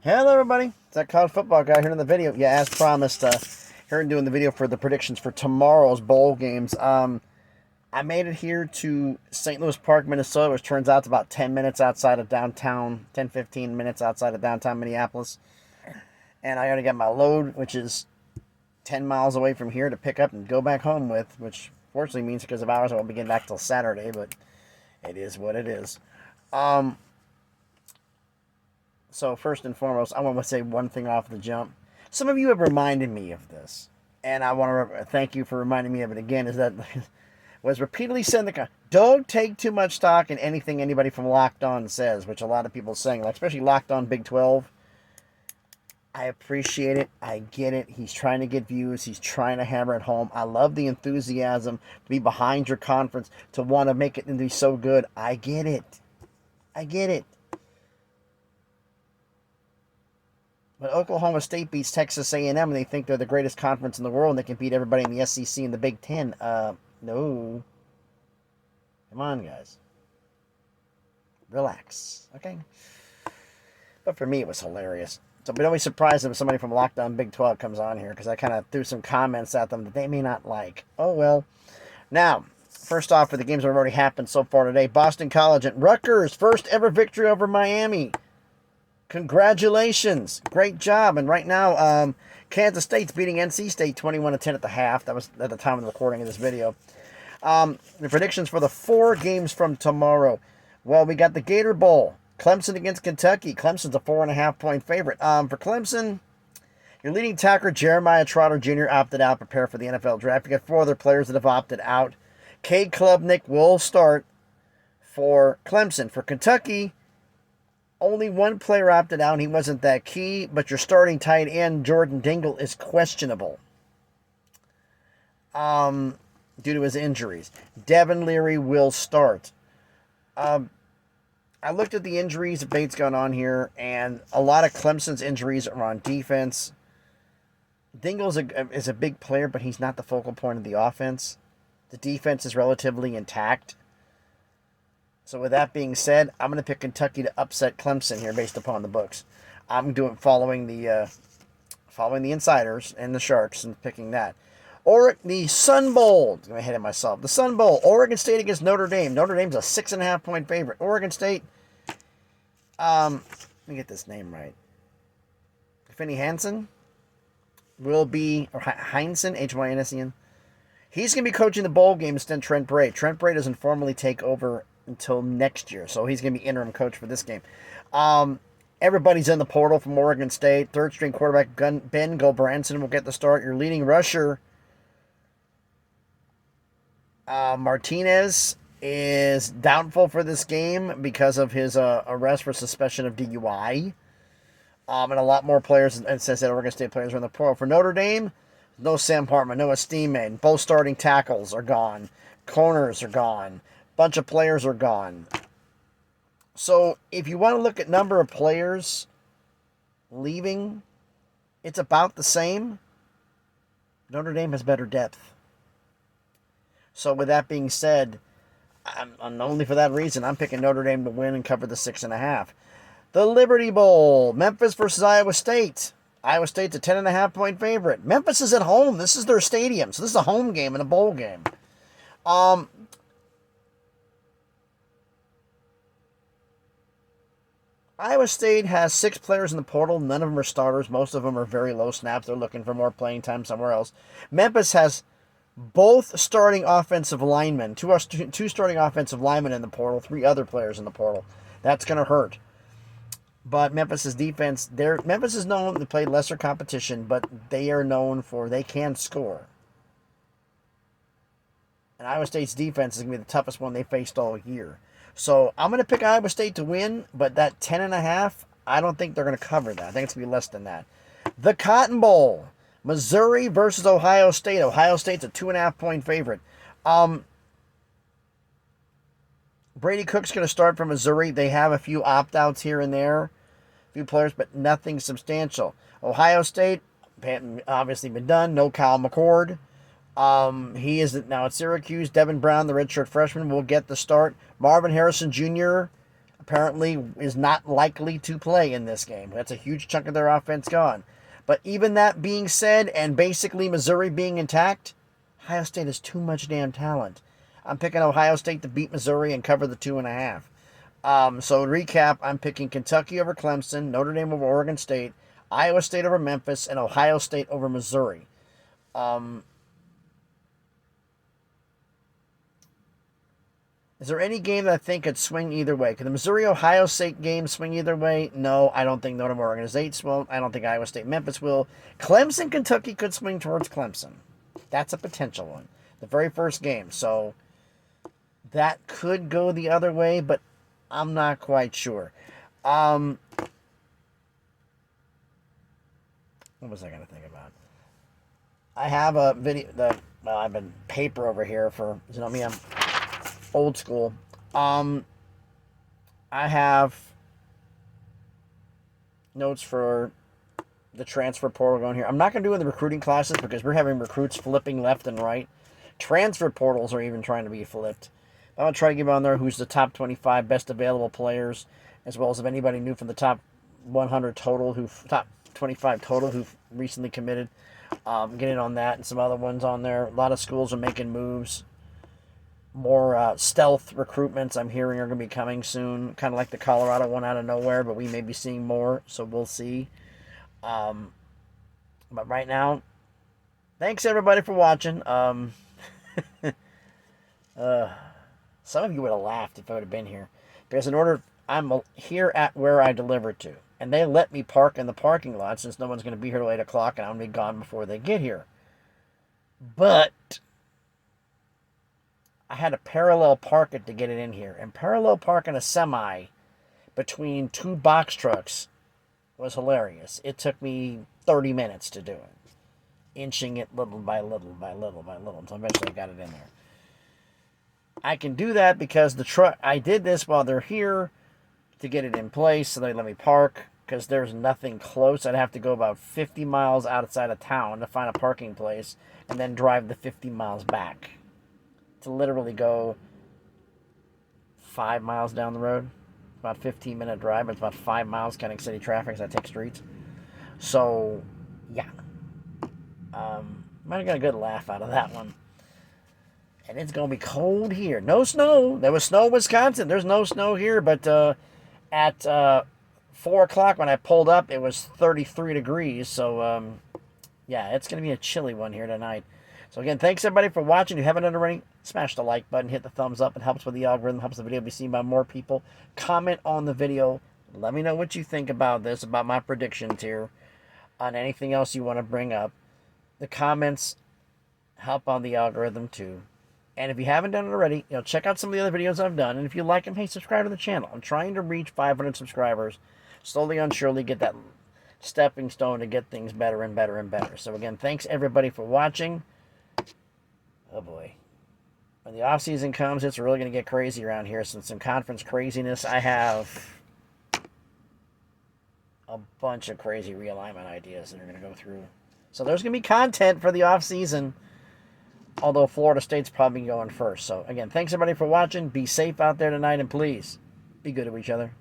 Hello, everybody. It's that college football guy here in the video. Yeah, as promised, here and doing the video for the predictions for tomorrow's bowl games. I made it here to St. Louis Park, Minnesota, which turns out it's about 10 minutes outside of downtown, 10, 15 minutes outside of downtown Minneapolis. And I got to get my load, which is 10 miles away from here, to pick up and go back home with, which fortunately means because of hours I won't be getting back till Saturday, but it is what it is. So first and foremost, I want to say one thing off the jump. Some of you have reminded me of this, and I want to thank you for reminding me of it again, is that was repeatedly said in the don't take too much stock in anything anybody from Locked On says, which a lot of people are saying, like especially Locked On Big 12. I appreciate it. I get it. He's trying to get views. He's trying to hammer it home. I love the enthusiasm to be behind your conference, to want to make it and be so good. I get it. I get it. But Oklahoma State beats Texas A&M, and they think they're the greatest conference in the world, and they can beat everybody in the SEC and the Big Ten. No. Come on, guys. Relax, okay? But for me, it was hilarious. So don't be surprised if somebody from Locked On Big 12 comes on here, because I kind of threw some comments at them that they may not like. Oh, well. Now, first off, for the games that have already happened so far today, Boston College at Rutgers, first ever victory over Miami. Congratulations. Great job. And right now, Kansas State's beating NC State 21-10 at the half. That was at the time of the recording of this video. The predictions for the 4 games from tomorrow. Well, we got the Gator Bowl. Clemson against Kentucky. Clemson's a 4.5-point favorite. For Clemson, your leading tackler, Jeremiah Trotter Jr., opted out. Prepare for the NFL draft. You got 4 other players that have opted out. Cade Klubnik will start for Clemson. For Kentucky, only one player opted out, and he wasn't that key, but your starting tight end, Jordan Dingle, is questionable due to his injuries. Devin Leary will start. I looked at the injuries debates going on here, and a lot of Clemson's injuries are on defense. Dingle is a big player, but he's not the focal point of the offense. The defense is relatively intact. So with that being said, I'm going to pick Kentucky to upset Clemson here based upon the books. I'm doing following the insiders and the Sharks and picking that. The Sun Bowl. I'm ahead of myself. The Sun Bowl. Oregon State against Notre Dame. Notre Dame's a 6.5-point favorite. Oregon State. Let me get this name right. Finney Hansen will be, or Heinsohn, Hynsen. He's going to be coaching the bowl game instead of Trent Bray. Trent Bray doesn't formally take over until next year, so he's going to be interim coach for this game. Everybody's in the portal from Oregon State. Third-string quarterback Ben Gulbranson will get the start. Your leading rusher, Martinez, is doubtful for this game because of his arrest for suspension of DUI. And a lot more players, and it says that Oregon State players are in the portal. For Notre Dame, no Sam Hartman, no Estime. Both starting tackles are gone. Corners are gone. Bunch of players are gone. So if you want to look at number of players leaving, it's about the same. Notre Dame has better depth. So with that being said, I'm only for that reason, I'm picking Notre Dame to win and cover the 6.5. The Liberty Bowl, Memphis versus Iowa State. Iowa State's a 10.5-point favorite. Memphis is at home. This is their stadium, so this is a home game and a bowl game. Iowa State has 6 players in the portal. None of them are starters. Most of them are very low snaps. They're looking for more playing time somewhere else. Memphis has both starting offensive linemen, two starting offensive linemen in the portal, 3 other players in the portal. That's going to hurt. But Memphis' defense, Memphis is known to play lesser competition, but they are known for they can score. And Iowa State's defense is going to be the toughest one they faced all year. So I'm going to pick Iowa State to win, but that 10.5, I don't think they're going to cover that. I think it's going to be less than that. The Cotton Bowl, Missouri versus Ohio State. Ohio State's a 2.5-point favorite. Brady Cook's going to start for Missouri. They have a few opt-outs here and there, a few players, but nothing substantial. Ohio State, obviously been done. No Kyle McCord. He is now at Syracuse. Devin Brown, the redshirt freshman, will get the start. Marvin Harrison Jr., apparently is not likely to play in this game. That's a huge chunk of their offense gone. But even that being said, and basically Missouri being intact, Ohio State has too much damn talent. I'm picking Ohio State to beat Missouri and cover the 2.5. So recap, I'm picking Kentucky over Clemson, Notre Dame over Oregon State, Iowa State over Memphis, and Ohio State over Missouri. Is there any game that I think could swing either way? Could the Missouri-Ohio State game swing either way? No, I don't think Notre Dame Oregon State will. I don't think Iowa State-Memphis will. Clemson-Kentucky could swing towards Clemson. That's a potential one. The very first game. So that could go the other way, but I'm not quite sure. What was I going to think about? I have a video. I've been paper over here for, you know me, I'm old school. I have notes for the transfer portal going here. I'm not going to do it in the recruiting classes because we're having recruits flipping left and right. Transfer portals are even trying to be flipped. I'm going to try to give on there who's the top 25 best available players, as well as if anybody new from the top 100 total, top 25 total who've recently committed. Getting on that and some other ones on there. A lot of schools are making moves. More stealth recruitments I'm hearing are going to be coming soon. Kind of like the Colorado one out of nowhere, but we may be seeing more, so we'll see. But right now, thanks everybody for watching. Some of you would have laughed if I would have been here. Because I'm here at where I delivered to. And they let me park in the parking lot since no one's going to be here till 8 o'clock and I'm going to be gone before they get here. But I had to parallel park it to get it in here. And parallel parking a semi between two box trucks was hilarious. It took me 30 minutes to do it. Inching it little by little by little by little until eventually I got it in there. I can do that because the truck, I did this while they're here to get it in place, so they let me park because there's nothing close. I'd have to go about 50 miles outside of town to find a parking place and then drive the 50 miles back to literally go 5 miles down the road. About 15-minute drive, but it's about 5 miles counting city traffic as I take streets. So, yeah. Might have got a good laugh out of that one. And it's going to be cold here. No snow. There was snow in Wisconsin. There's no snow here, but at 4 o'clock when I pulled up, it was 33 degrees. So, yeah, it's going to be a chilly one here tonight. So, again, thanks, everybody, for watching. If you haven't done already, smash the like button, hit the thumbs up. It helps with the algorithm, helps the video be seen by more people. Comment on the video. Let me know what you think about this, about my predictions here, on anything else you want to bring up. The comments help on the algorithm, too. And if you haven't done it already, check out some of the other videos I've done. And if you like them, hey, subscribe to the channel. I'm trying to reach 500 subscribers. Slowly and surely get that stepping stone to get things better and better and better. So, again, thanks, everybody, for watching. Oh, boy. When the off-season comes, it's really going to get crazy around here. Since some conference craziness, I have a bunch of crazy realignment ideas that are going to go through. So there's going to be content for the off-season. Although Florida State's probably going first. So, again, thanks, everybody, for watching. Be safe out there tonight, and please, be good to each other.